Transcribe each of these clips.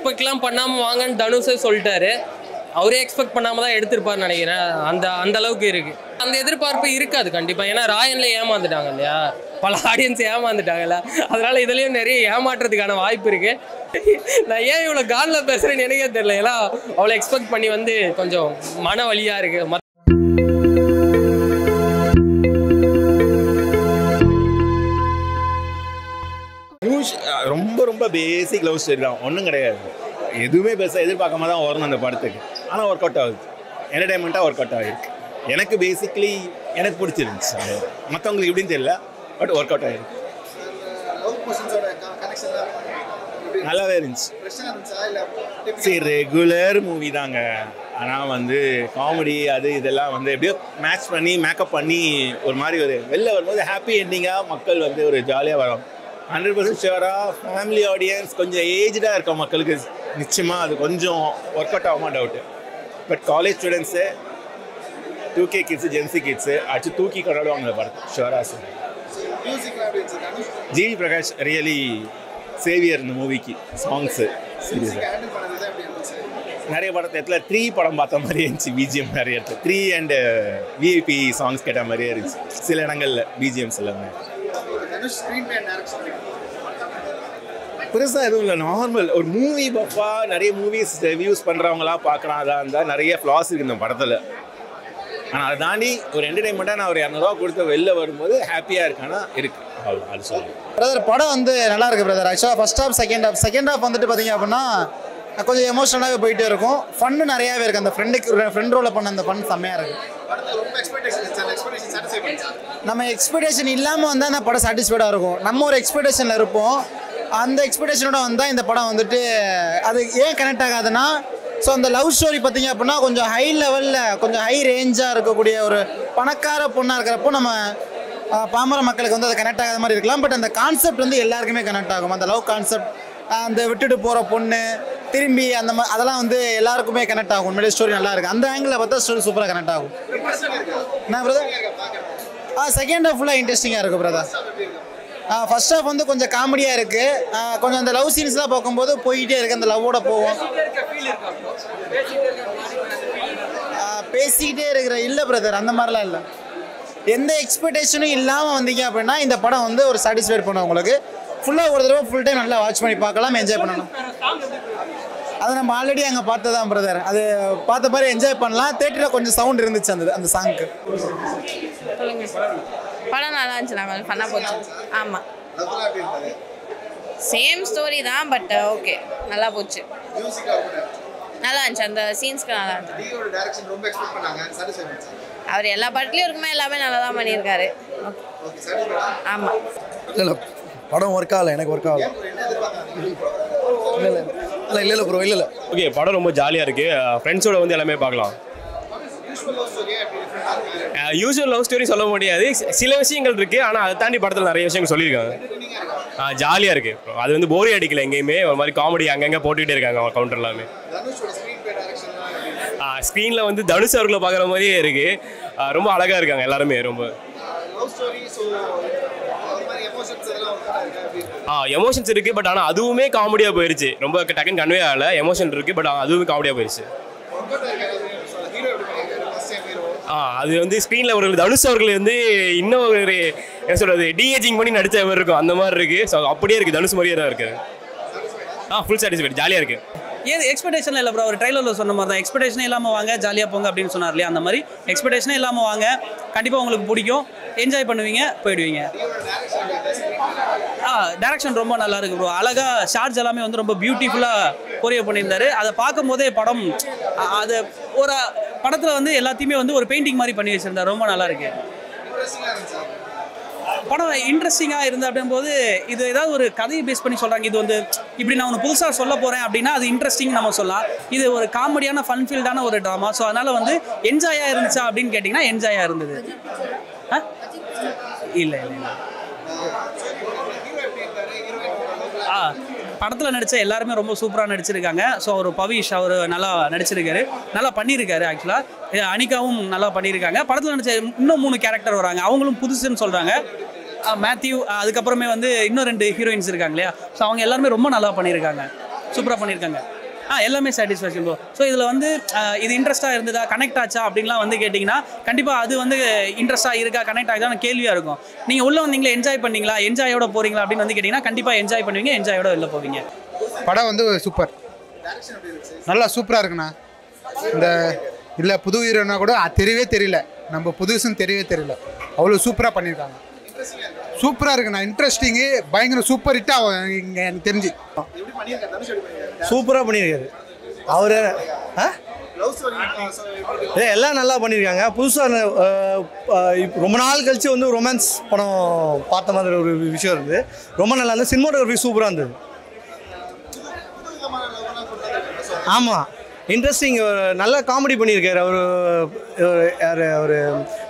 எக்ஸ்பெக்ட்லாம் பண்ணாமல் வாங்கன்னு தனுஷே சொல்லிட்டாரு. அவரே எக்ஸ்பெக்ட் பண்ணாமல் தான் எடுத்திருப்பாருன்னு நினைக்கிறேன். அந்த அளவுக்கு இருக்குது. அந்த எதிர்பார்ப்பு இருக்காது கண்டிப்பாக. ஏன்னா ராயன்ல ஏமாந்துட்டாங்க இல்லையா, பல ஆடியன்ஸ் ஏமாந்துட்டாங்கல்ல. அதனால இதுலேயும் நிறைய ஏமாற்றுறதுக்கான வாய்ப்பு இருக்குது. நான் ஏன் இவ்வளோ காலில் பேசுகிறேன்னு எனக்கே தெரியல. ஏன்னா அவ்வளோ எக்ஸ்பெக்ட் பண்ணி வந்து கொஞ்சம் மன வலியாக இருக்குது. ரொம்ப ரொம்ப பேசிக் லவ் ஸ்டோரி தான், ஒன்றும் கிடையாது. எதுவுமே பெருசாக எதிர்பார்க்காம தான் வரணும் அந்த படத்துக்கு. ஆனால் ஒர்க் அவுட் ஆகுது, என்டர்டைன்மெண்ட்டாக ஒர்க் அவுட் ஆகிருக்கு. எனக்கு பேசிக்லி எனக்கு பிடிச்சிருந்துச்சு. மற்றவங்களுக்கு எப்படின்னு தெரியல, பட் ஒர்க் அவுட் ஆகிருக்கு. நல்லாவே இருந்துச்சு. சரி, ரெகுலர் மூவி தாங்க. ஆனால் வந்து காமெடி அது இதெல்லாம் வந்து எப்படியோ மேட்ச் பண்ணி மேக்கப் பண்ணி ஒரு மாதிரி ஒரு வெளில வரும்போது ஹாப்பி எண்டிங்காக மக்கள் வந்து ஒரு ஜாலியாக வரும். 100% ஷுவராக ஃபேமிலி ஆடியன்ஸ் கொஞ்சம் ஏஜ்டாக இருக்க மக்களுக்கு நிச்சயமாக அது கொஞ்சம் ஒர்க் அவுட் ஆகுமா doubt. But college students 2K kids Gen Z kids அடிச்சு தூக்கி கொண்டாடுவாங்க அந்த படத்தை ஷுவராக sir. GV Prakash really saviour இந்த மூவிக்கு. சாங்ஸு சீரியஸாக நிறைய இடத்துல 3 படம் பார்த்த மாதிரியே இருந்துச்சு. பிஜிஎம் நிறைய இடத்துல 3 அண்ட் விஐபி சாங்ஸ் கேட்ட மாதிரியே இருந்துச்சு சில இடங்களில் பிஜிஎம்ஸ் எல்லாமே. பெருசாக எதுவும் இல்லை, நார்மல் ஒரு மூவி பஃபா. நிறைய மூவிஸ் ரிவ்யூஸ் பண்ணுறவங்களா பார்க்குறாங்களா இருந்தால் நிறைய ஃப்ளாஸ் இருக்குது இந்த படத்தில். ஆனால் அதை தாண்டி ஒரு என்டர்டைன்மெண்ட்டாக நான் ஒரு 200 ரூபா கொடுத்து வெளில வரும்போது ஹாப்பியாக இருக்கானா இருக்குது. அவ்வளோ அது சொல்லுங்கள். பிரதர் படம் வந்து நல்லா இருக்குது பிரதர். ஆக்சுவலாக ஃபஸ்ட் ஹாஃப் செகண்ட் ஹாஃப் வந்துட்டு பார்த்தீங்க அப்படின்னா கொஞ்சம் எமோஷனலாகவே போயிட்டே இருக்கும். ஃபன்னு நிறையாவே இருக்குது. அந்த ஃப்ரெண்ட் ரோலில் பண்ண அந்த ஃபன் செம்மையாக இருக்குது. நம்ம எக்ஸ்பெக்டேஷன் இல்லாமல் வந்தால் அந்த படம் சாட்டிஸ்ஃபைடாக இருக்கும். நம்ம ஒரு எக்ஸ்பெக்டேஷனில் இருப்போம். அந்த எக்ஸ்பெக்டேஷனோட வந்தால் இந்த படம் வந்துட்டு அது ஏன் கனெக்ட் ஆகாதுன்னா, ஸோ அந்த லவ் ஸ்டோரி பார்த்தீங்க அப்படின்னா கொஞ்சம் ஹை லெவலில் கொஞ்சம் ஹை ரேஞ்சாக இருக்கக்கூடிய ஒரு பணக்கார பொண்ணாக இருக்கிறப்போ நம்ம பாமர மக்களுக்கு வந்து அது கனெக்ட் ஆகாத மாதிரி இருக்கலாம். பட் அந்த கான்செப்ட் வந்து எல்லாருக்குமே கனெக்ட் ஆகும். அந்த லவ் கான்செப்ட், அந்த விட்டுட்டு போகிற பொண்ணு திரும்பி அந்த மாதிரி அதெல்லாம் வந்து எல்லாருக்குமே கனெக்ட் ஆகும். உண்மையிலே ஸ்டோரி நல்லா இருக்குது. அந்த ஆங்கிளில் பார்த்தா ஸ்டோரி சூப்பராக கனெக்ட் ஆகும். என்ன பிரதர்? செகண்ட் ஹாஃப் ஃபுல்லாக இன்ட்ரெஸ்டிங்காக இருக்குது பிரதர். ஃபர்ஸ்ட் ஹாஃப் வந்து கொஞ்சம் காமெடியாக இருக்குது. கொஞ்சம் அந்த லவ் சீன்ஸ்லாம் பார்க்கும்போது போயிட்டே இருக்குது. அந்த லவ்வோட போவோம். பேசிக்கிட்டே இருக்கிற இல்லை பிரதர், அந்த மாதிரிலாம் இல்லை. எந்த எக்ஸ்பெக்டேஷனும் இல்லாமல் வந்தீங்க அப்படின்னா இந்த படம் வந்து ஒரு சாட்டிஸ்ஃபைட் பண்ணும் உங்களுக்கு. ஃபுல்லாக ஒரு தடவை ஃபுல் டைம் நல்லா வாட்ச் பண்ணி பார்க்கலாம், என்ஜாய் பண்ணணும். அது நம்ம ஆல்ரெடி அங்கே பார்த்ததான் பிரதர். அது பார்த்த மாதிரி என்ஜாய் பண்ணலாம். தேட்டரில் கொஞ்சம் சவுண்ட் இருந்துச்சு அந்த சாங்க்கு. படம் நல்லா இருந்துச்சு, நாங்கள் ஃபன்னாக போச்சு. ஆமாம், சேம் ஸ்டோரி தான், பட் ஓகே நல்லா போச்சு. நல்லா இருந்துச்சு, அந்த சீன்ஸ்க்கு நல்லா இருந்துச்சு. அவர் எல்லா படத்துலையும் இருக்குமே, எல்லாமே நல்லா தான் பண்ணியிருக்காரு. ஆமாம். இல்லை படம் ஒர்க் ஆகலை, எனக்கு ஒர்க் ஆகலை. இல்லை ப்ரோ, இல்லை. ஓகே, படம் ரொம்ப ஜாலியாக இருக்குது. ஃப்ரெண்ட்ஸோட வந்து எல்லாமே பார்க்கலாம். யூஸ்வல் லவ் ஸ்டோரி சொல்ல முடியாது, சில விஷயங்கள் இருக்குது. ஆனால் அதை தாண்டி படத்தில் நிறைய விஷயங்கள் சொல்லியிருக்காங்க. ஜாலியாக இருக்குது. அது வந்து போரி அடிக்கல. எங்கேயுமே ஒரு மாதிரி காமெடி அங்கங்கே போட்டுக்கிட்டே இருக்காங்க அவங்க கவுண்டர் எல்லாமே. ஸ்க்ரீனில் வந்து தனுஷ் அவர்களை பார்க்குற மாதிரியே இருக்குது. ரொம்ப அழகாக இருக்காங்க எல்லாருமே. ரொம்ப எமோஷன்ஸ் இருக்குது, பட் ஆனால் அதுவுமே காமெடியாக போயிடுச்சு. ரொம்ப டக்குன்னு கன்வே ஆகலை. எமோஷன் இருக்குது, பட் அதுவுமே காமெடியாக போயிடுச்சு. அது வந்து ஸ்க்ரீனில் ஒரு தனுஷ் அவர்கள் வந்து இன்னும் ஒரு என்ன சொல்கிறது டிஏஜிங் பண்ணி நடித்த மாதிரி இருக்கும், அந்த மாதிரி இருக்குது. ஸோ அப்படியே இருக்குது, தனுஷ் மாதிரியே தான் இருக்குது. ஃபுல் சாட்டிஸ்ஃபைட், ஜாலியாக இருக்குது. ஏன் எக்ஸ்பெக்டேஷன் இல்லை ப்ரோ? ஒரு ட்ரைலரில் சொன்ன மாதிரி தான், எக்ஸ்பெக்டேஷனே இல்லாமல் வாங்க ஜாலியாக போங்க அப்படின்னு சொன்னார் இல்லையா, அந்த மாதிரி எக்ஸ்பெக்டேஷனே இல்லாமல் வாங்க, கண்டிப்பாக உங்களுக்கு பிடிக்கும், என்ஜாய் பண்ணுவீங்க, போயிடுவீங்க. டைரக்ஷன் ரொம்ப நல்லா இருக்குது ப்ரோ. அழகாக ஷார்ட்ஸ் எல்லாமே வந்து ரொம்ப பியூட்டிஃபுல்லாக கொரியோ பண்ணியிருந்தாரு. அதை பார்க்கும் போதே படம் அது ஒரு படத்தில் வந்து எல்லாத்தையுமே வந்து ஒரு பெயிண்டிங் மாதிரி பண்ணி வச்சுருந்தார். ரொம்ப நல்லா இருக்கு படம். இன்ட்ரெஸ்டிங்காக இருந்தால் அப்படின்போது இது ஏதாவது ஒரு கதையை பேஸ் பண்ணி சொல்கிறாங்க. இது வந்து இப்படி நான் ஒன்று புதுசாக சொல்ல போகிறேன் அப்படின்னா அது இன்ட்ரெஸ்டிங் நம்ம சொல்லலாம். இது ஒரு காமெடியான ஃபன்ஃபீல்டான ஒரு ட்ராமா. ஸோ அதனால் வந்து என்ஜாயாக இருந்துச்சா அப்படின்னு கேட்டிங்கன்னா என்ஜாயாக இருந்தது. இல்லை படத்தில் நடித்த எல்லாருமே ரொம்ப சூப்பராக நடிச்சிருக்காங்க. ஸோ அவர் பவிஷ் அவர் நல்லா நடிச்சிருக்காரு, நல்லா பண்ணியிருக்காரு. ஆக்சுவலாக அனிகாவும் நல்லா பண்ணியிருக்காங்க. படத்தில் நடித்த இன்னும் 3 கேரக்டர் வராங்க, அவங்களும் புதுசுன்னு சொல்கிறாங்க. மேத்யூ, அதுக்கப்புறமே வந்து இன்னும் 2 ஹீரோயின்ஸ் இருக்காங்க இல்லையா. ஸோ அவங்க எல்லாருமே ரொம்ப நல்லா பண்ணியிருக்காங்க. சூப்பராக பண்ணியிருக்காங்க. எல்லாமே சாட்டிஸ்ஃபேக்ஷன் ப்ரோ. ஸோ இதில் வந்து இது இன்ட்ரெஸ்ட்டாக இருந்ததா, கனெக்ட் ஆச்சா அப்படின்லாம் வந்து கேட்டிங்கன்னா கண்டிப்பாக அது வந்து இன்ட்ரெஸ்ட்டாக இருக்கா, கனெக்ட் ஆகுதான்னு கேள்வியாக இருக்கும். நீங்கள் உள்ளே வந்தீங்களா, என்ஜாய் பண்ணீங்களா, என்ஜாயோட போகிறீங்களா அப்படின்னு வந்து கேட்டிங்கன்னா கண்டிப்பாக என்ஜாய் பண்ணுவீங்க, என்ஜாயோட வெளில போவீங்க. படம் வந்து சூப்பர், நல்லா சூப்பராக இருக்குண்ணா. இந்த இல்லை புது ஹீரோனா கூட தெரியவே தெரியல, நம்ம புதுசுன்னு தெரியவே தெரியல, அவ்வளோ சூப்பராக பண்ணியிருக்காங்க. சூப்பராக இருக்குண்ணா, இன்ட்ரெஸ்டிங்கு பயங்கர சூப்பர் ஹிட் ஆகும் இங்கே எனக்கு தெரிஞ்சு. சூப்பராக பண்ணியிருக்காரு அவர். எல்லாம் நல்லா பண்ணியிருக்காங்க. புதுசாக ரொம்ப நாள் கழிச்சு வந்து ரொமான்ஸ் படம் பார்த்த மாதிரி ஒரு விஷயம் இருந்தது. ரொம்ப நல்லா இருந்தது. சினிமாட்டோகிராஃபி சூப்பராக இருந்தது. ஆமாம், இன்ட்ரெஸ்டிங். நல்லா காமெடி பண்ணியிருக்காரு அவர். யார் அவர்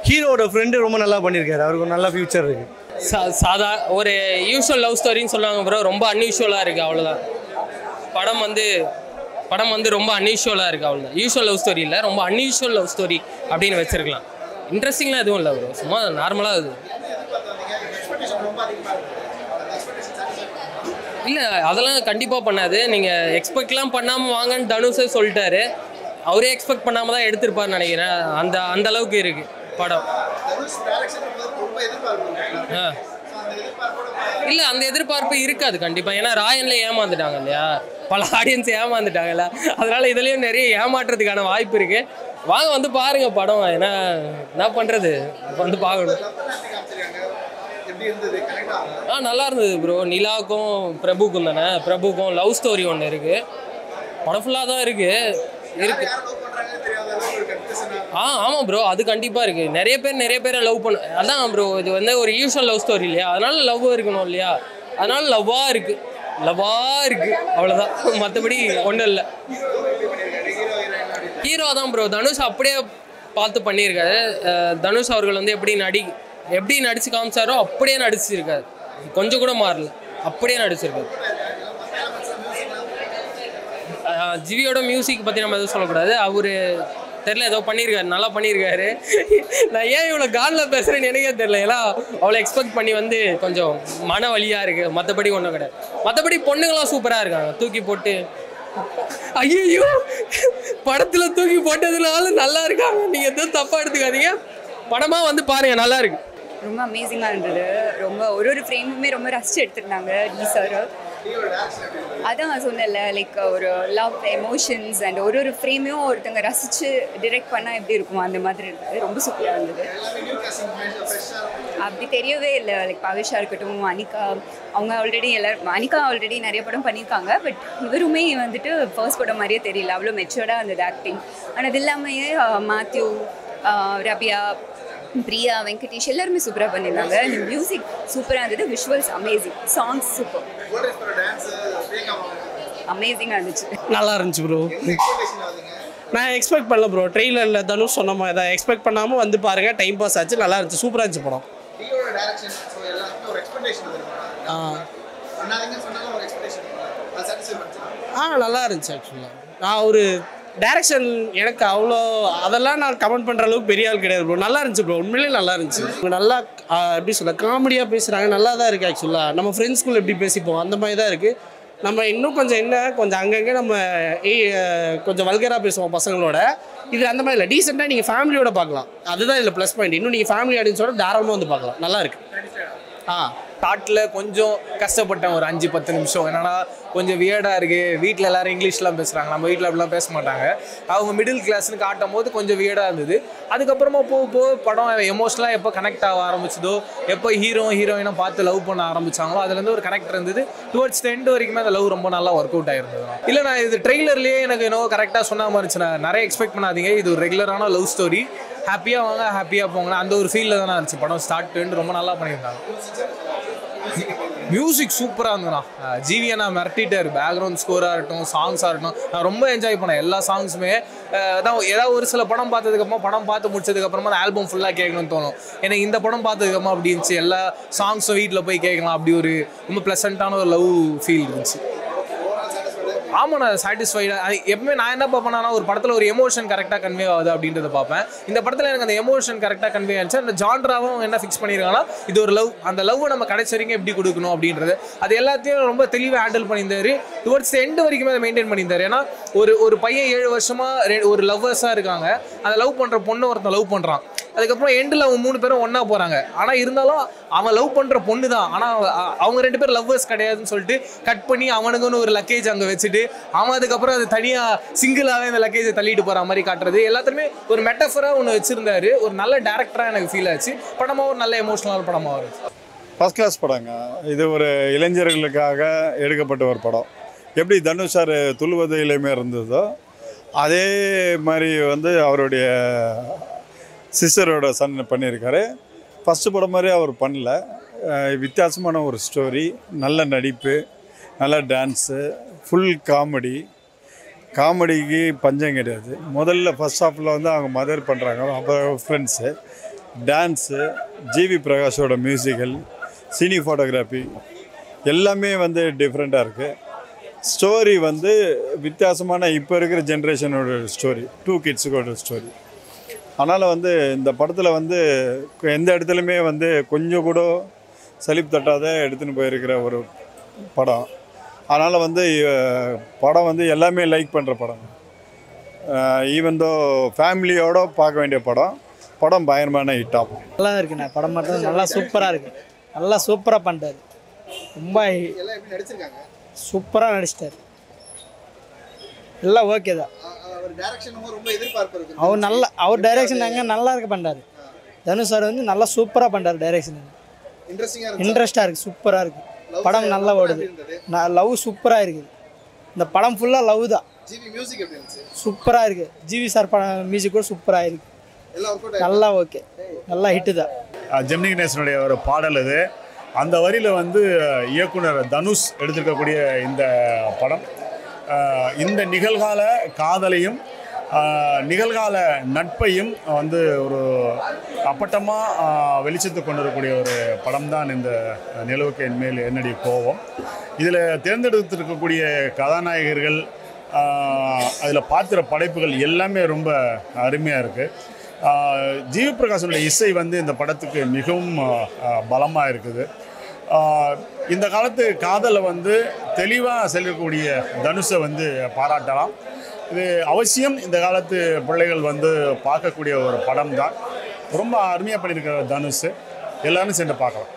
ஹீரோட ஃப்ரெண்டு ரொம்ப நல்லா பண்ணியிருக்காரு. அவருக்கு ஒரு நல்ல ஃப்யூச்சர் இருக்குது. சாதா ஒரு யூஷுவல் லவ் ஸ்டோரின்னு சொல்லுவாங்க ப்ரோ. ரொம்ப அன்யூஷுவலாக இருக்குது, அவ்வளோதான். படம் வந்து ரொம்ப அன்யூஷுவலாக இருக்குது, அவ்வளோதான். யூஷுவல் லவ் ஸ்டோரி இல்லை, ரொம்ப அன்யூஷுவல் லவ் ஸ்டோரி அப்படின்னு வச்சுருக்கலாம். இன்ட்ரெஸ்டிங்லாம் எதுவும் இல்லை ப்ரோ, சும்மா நார்மலாக இது. இல்லை, அதெல்லாம் கண்டிப்பாக பண்ணாது. நீங்கள் எக்ஸ்பெக்ட்லாம் பண்ணாமல் வாங்கன்னு தனுஷே சொல்லிட்டாரு. அவரே எக்ஸ்பெக்ட் பண்ணாமல் தான் எடுத்திருப்பார்னு நினைக்கிறேன். அந்த அளவுக்கு இருக்குது படம். இல்லை, அந்த எதிர்பார்ப்பு இருக்காது கண்டிப்பாக. ஏன்னா ராயன்ல ஏமாந்துட்டாங்க இல்லையா, பல ஆடியன்ஸ் ஏமாந்துட்டாங்கல்ல. அதனால இதுலேயும் நிறைய ஏமாற்றுறதுக்கான வாய்ப்பு இருக்கு. வாங்க வந்து பாருங்க படம். ஏன்னா என்ன பண்ணுறது, வந்து பார்க்கணும். நல்லா இருந்தது ப்ரோ. நிலாவுக்கும் பிரபுக்கும் தானே, பிரபுக்கும் லவ் ஸ்டோரி ஒன்று இருக்குது. படம் ஃபுல்லாக தான் இருக்குது. ஆமாம் ப்ரோ, அது கண்டிப்பாக இருக்குது. நிறைய பேரை லவ் பண்ண. அதான் ப்ரோ, இது வந்து ஒரு யூஷுவல் லவ் ஸ்டோரி இல்லையா, அதனால லவ் இருக்கணும் இல்லையா, அதனால லவ்வாக இருக்குது, அவ்வளோதான். மற்றபடி ஒன்றும் இல்லை. ஹீரோ தான் ப்ரோ. தனுஷ் அப்படியே பார்த்து பண்ணியிருக்காரு. தனுஷ் அவர்கள் வந்து எப்படி நடிச்சு காமிச்சாரோ அப்படியே நடிச்சிருக்காரு. கொஞ்சம் கூட மாறல, அப்படியே நடிச்சிருக்காரு. ஜிவியோட மியூசிக் பற்றி நம்ம எதுவும் சொல்லக்கூடாது. அவர் தெரில, ஏதோ பண்ணியிருக்காரு, நல்லா பண்ணியிருக்காரு. நான் ஏன் இவ்வளோ காலில் பேசுகிறேன்னு எனக்கே தெரில. ஏன்னா அவ்வளோ எக்ஸ்பெக்ட் பண்ணி வந்து கொஞ்சம் மன வலியாக இருக்குது. மற்றபடி ஒன்றும் கிடையாது. மற்றபடி பொண்ணுங்களாம் சூப்பராக இருக்காங்க. தூக்கி போட்டு ஐயோ படத்தில் தூக்கி போட்டதுனால நல்லா இருக்காங்க. நீங்கள் எதுவும் தப்பாக எடுத்துக்காதீங்க. படமாக வந்து பாருங்கள், நல்லா இருக்கு. ரொம்ப அமேசிங்காக இருந்தது. ரொம்ப ஒரு ஃப்ரேமுமே ரொம்ப ரசிச்சு எடுத்துருந்தாங்க டி சார். அதான் சொன்னல, லைக் ஒரு லவ் எமோஷன்ஸ் அண்ட் ஒரு ஃப்ரேமையும் ஒருத்தங்க ரசித்து டிரெக்ட் பண்ணால் எப்படி இருக்கும் அந்த மாதிரி இருந்தது. ரொம்ப சூப்பராக இருந்தது. அப்படி தெரியவே இல்லை. லைக் பவிஷா இருக்கட்டும், அனிகா, அவங்க அனிகா ஆல்ரெடி நிறைய படம் பண்ணியிருக்காங்க. பட் இவருமே வந்துட்டு ஃபர்ஸ்ட் படம் மாதிரியே தெரியல, அவ்வளோ மெச்சூர்டாக இருந்தது ஆக்டிங். ஆனால் அது இல்லாமையே மாத்யூ, ரபியா, பிரியா, வெங்கடேஷ் எல்லாருமே சூப்பராக பண்ணியிருந்தாங்க. மியூசிக் சூப்பராக இருந்தது. Visuals amazing. சாங்ஸ் சூப்பர், அமேசிங்காக இருந்துச்சு. நல்லா இருந்துச்சு ப்ரோ. நான் எக்ஸ்பெக்ட் பண்ணல ப்ரோ. ட்ரெயிலரில் தனுஷ் சொன்ன மாதிரி தான் எக்ஸ்பெக்ட் பண்ணாமல் வந்து பாருங்கள். டைம் பாஸ் ஆச்சு, நல்லா இருந்துச்சு, சூப்பராக இருந்துச்சு படம். நல்லா இருந்துச்சு ஆக்சுவலாக. நான் ஒரு டைரக்ஷன் எனக்கு அவ்வளோ அதெல்லாம் நான் கமெண்ட் பண்ணுற அளவுக்கு பெரிய ஆள் கிடையாது ப்ரோ. நல்லா இருந்துச்சு ப்ரோ, உண்மையிலே நல்லா இருந்துச்சு. நல்லா எப்படி சொல்ல, காமெடியாக பேசுகிறாங்க, நல்லா தான் இருக்குது ஆக்சுவலாக. நம்ம ஃப்ரெண்ட்ஸ்குள்ளே எப்படி பேசிப்போம் அந்த மாதிரி தான் இருக்குது. நம்ம இன்னும் கொஞ்சம் அங்கங்கே நம்ம கொஞ்சம் வல்கராக பேசுவோம் பசங்களோட. இது அந்த மாதிரி இல்லை, டீசெண்டாக நீங்கள் ஃபேமிலியோட பார்க்கலாம். அதுதான் இதில் ப்ளஸ் பாயிண்ட். இன்னும் நீங்கள் ஃபேமிலி ஆடியன்ஸோட தாராளமாக வந்து பார்க்கலாம், நல்லா இருக்குது. ஸ்டார்ட்டில் கொஞ்சம் கஷ்டப்பட்டேன் ஒரு 5-10 நிமிஷம். என்னன்னா கொஞ்சம் வியர்டாக இருக்குது. வீட்டில் எல்லோரும் இங்கிலீஷ்லாம் பேசுகிறாங்க, நம்ம வீட்டில் அப்படிலாம் பேச மாட்டாங்க. அவங்க மிடில் கிளாஸ்னு காட்டும் போது கொஞ்சம் வியர்டாக இருந்தது. அதுக்கப்புறமா போக படம் எமோஷனலாக எப்போ கனெக்ட் ஆக ஆரம்பிச்சதோ, எப்போ ஹீரோயினை பார்த்து லவ் பண்ண ஆரம்பித்தாங்களோ, அதுலேருந்து ஒரு கனெக்ட் இருந்தது. டுவர்ட்ஸ் த எண்ட் வரைக்குமே அந்த லவ் ரொம்ப நல்லா ஒர்க் அவுட் ஆகிருந்தது. இல்லை, நான் இது ட்ரெய்லர்லேயே எனக்கு என்னவோ கரெக்டாக சொன்ன மாதிரி இருந்துச்சு. நான் நிறைய எக்ஸ்பெக்ட் பண்ணாதீங்க, இது ஒரு ரெகுலரான லவ் ஸ்டோரி. ஹாப்பியாக வாங்க, ஹாப்பியாக போங்க, அந்த ஒரு ஃபீலில் தானே இருந்துச்சு படம். ஸ்டார்ட் டு எண்ட் ரொம்ப நல்லா பண்ணியிருந்தாங்க. மியூசிக் சூப்பராக இருந்ததுண்ணா. ஜிவியை நான் மிரட்டிட்டார். பேக்ரவுண்ட் ஸ்கோராக இருக்கட்டும், சாங்ஸாக இருக்கட்டும், நான் ரொம்ப என்ஜாய் பண்ணேன். எல்லா சாங்ஸுமே தான் ஏதாவது ஒரு சில படம் பார்த்ததுக்கப்புறமா, படம் பார்த்து முடிச்சதுக்கப்புறமா அந்த ஆல்பம் ஃபுல்லாக கேட்கணும்னு தோணும். எனக்கு இந்த படம் பார்த்ததுக்கப்புறமா அப்படி இருந்துச்சு. எல்லா சாங்ஸும் வீட்டில் போய் கேட்கலாம், அப்படி ஒரு ரொம்ப ப்ளசண்ட்டான ஒரு லவ் ஃபீல் இருந்துச்சு. ஆமாம் நான் சாட்டிஸ்ஃபைடாக எப்பவுமே நான் என்ன பார்ப்பேன்னா ஒரு படத்தில் ஒரு எமோஷன் கரெக்டாக கன்வே ஆகுது அப்படின்றத பார்ப்பேன். இந்த படத்தில் எனக்கு அந்த எமோஷன் கரெக்டாக கன்வே ஆச்சு. அந்த ஜான்ராவும் என்ன ஃபிக்ஸ் பண்ணியிருக்காங்கன்னா இது ஒரு லவ், அந்த லவ்வை நம்ம கடைசி வரைக்கும் எப்படி கொடுக்கணும் அப்படின்றது அது எல்லாத்தையும் ரொம்ப தெளிவாக ஹேண்டில் பண்ணியிருந்தாரு. டுவர்ட்ஸ் எண்டு வரைக்குமே அதை மெயின்டைன் பண்ணியிருந்தாரு. ஏன்னா ஒரு பையன் 7 வருஷமாக ஒரு லவ்வர்ஸாக இருக்காங்க, அதை லவ் பண்ணுற பொண்ணு ஒருத்தன் லவ் பண்ணுறான். அதுக்கப்புறம் எண்டில் அவங்க 3 பேரும் ஒன்றா போகிறாங்க. ஆனால் இருந்தாலும் அவன் லவ் பண்ணுற பொண்ணு தான், ஆனால் அவங்க 2 பேர் லவ்வர்ஸ் கிடையாதுன்னு சொல்லிட்டு கட் பண்ணி அவனுக்குன்னு ஒரு லக்கேஜ் அங்கே வச்சுட்டு அவன் அதுக்கப்புறம் அது தனியாக சிங்கிளாகவே இந்த லக்கேஜை தள்ளிட்டு போகிற மாதிரி காட்டுறது எல்லாத்துலேயுமே ஒரு மெட்டஃபராக ஒன்று வச்சுருந்தாரு. ஒரு நல்ல டேரக்டராக எனக்கு ஃபீல் ஆச்சு. படமாக ஒரு நல்ல எமோஷனல் படமாக இருந்துச்சு. ஃபர்ஸ்ட் கிளாஸ் படங்க. இது ஒரு இளைஞர்களுக்காக எடுக்கப்பட்ட ஒரு படம். எப்படி தனுஷ் சார் துள்ளுவதிலுமே இருந்ததோ அதே மாதிரி அவருடைய சிஸ்டரோட சன் பண்ணியிருக்காரு. ஃபஸ்ட்டு படம் மாதிரி அவர் பண்ணல. வித்தியாசமான ஒரு ஸ்டோரி, நல்ல நடிப்பு, நல்ல டான்ஸு, ஃபுல் காமெடிக்கு பஞ்சம் கிடையாது. முதல்ல ஃபஸ்ட் ஹாஃபில் அவங்க மதர் பண்ணுறாங்க, அப்புறம் ஃப்ரெண்ட்ஸு, டான்ஸு, ஜிவி பிரகாஷோட மியூசிக்கல், சினி ஃபோட்டோகிராஃபி எல்லாமே டிஃப்ரெண்ட்டாக இருக்குது. ஸ்டோரி வித்தியாசமான இப்போ இருக்கிற ஜென்ரேஷனோட ஸ்டோரி, 2 கிட்ஸுக்கோட ஸ்டோரி. அதனால் இந்த படத்தில் எந்த இடத்துலையுமே கொஞ்சம் கூட சலிப்பு தட்டாத எடுத்துன்னு போயிருக்கிற ஒரு படம். அதனால் படம் எல்லாமே லைக் பண்ணுற படம். ஈவன் தோ ஃபேமிலியோடு பார்க்க வேண்டிய படம் பயங்கரமான ஹிட் ஆகும். நல்லா இருக்குண்ணா படம் மட்டும் நல்லா சூப்பராக இருக்குது. நல்லா சூப்பராக பண்ணிட்டாரு. ரொம்ப சூப்பராக நடிச்சிட்டாரு. எல்லாம் ஓகே தான். அவர் டைரக்ஷன் அங்கே நல்லா இருக்க பண்ணுறாரு. தனுஷ் சார் நல்லா சூப்பராக பண்ணுறாரு. டைரக்ஷன் இன்ட்ரெஸ்டாக இருக்குது, சூப்பராக இருக்குது. படம் நல்லா ஓடுது. லவ் சூப்பராக இருக்குது. இந்த படம் ஃபுல்லாக லவ் தான். சூப்பராக இருக்குது. ஜிவி சார் படம் மியூசிக் கூட சூப்பராக இருக்குது. நல்லா ஓகே, நல்லா ஹிட்டு தான். ஜெமினி கணேசனுடைய ஒரு பாடல் இது. அந்த வரியில் இயக்குனர் தனுஷ் எடுத்திருக்கக்கூடிய இந்த படம் இந்த நிகழ்கால காதலையும் நிகழ்கால நட்பையும் ஒரு அப்பட்டமாக வெளிச்சத்து கொண்டிருக்கக்கூடிய ஒரு படம் தான் இந்த நிலவுக்கு என்மேல் என்னடி கோபம். இதில் தேர்ந்தெடுத்திருக்கக்கூடிய கதாநாயகர்கள், அதில் பாத்திர படைப்புகள் எல்லாமே ரொம்ப அருமையாக இருக்குது. ஜிவி பிரகாஷனுடைய இசை இந்த படத்துக்கு மிகவும் பலமாக இருக்குது. இந்த காலத்து காதலை தெளிவாக செல்லக்கூடிய தனுஷை பாராட்டலாம். இது அவசியம் இந்த காலத்து பிள்ளைகள் பார்க்கக்கூடிய ஒரு படம் தான். ரொம்ப அருமையாக பண்ணியிருக்கிற தனுஷ். எல்லாரும் சென்று பார்க்கலாம்.